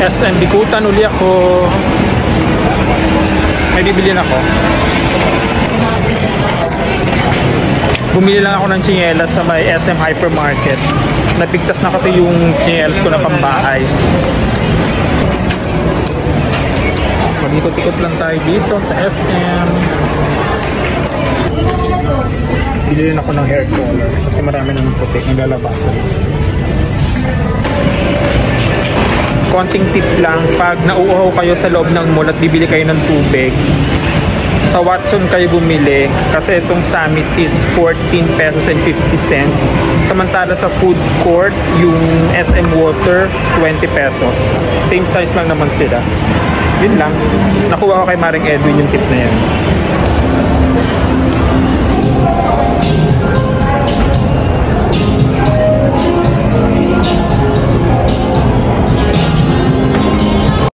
SM Bikutan uli ako. May bibilin ako. Bumili lang ako ng tsinelas sa may SM Hypermarket. Napigtas na kasi yung tsinelas ko na pambahay. Mag-ikot-ikot lang tayo dito sa SM. Bili rin ako ng hair color kasi marami ng puti ang lalabasan. Konting tip lang, pag nauuhaw kayo sa loob ng mall at bibili kayo ng tubig, sa Watson kayo bumili kasi itong Summit is 14 pesos and 50 cents. Samantala sa food court, yung SM Water, 20 pesos. Same size lang naman sila. Yun lang. Nakuha ko kay Maring Edwin yung tip na yan.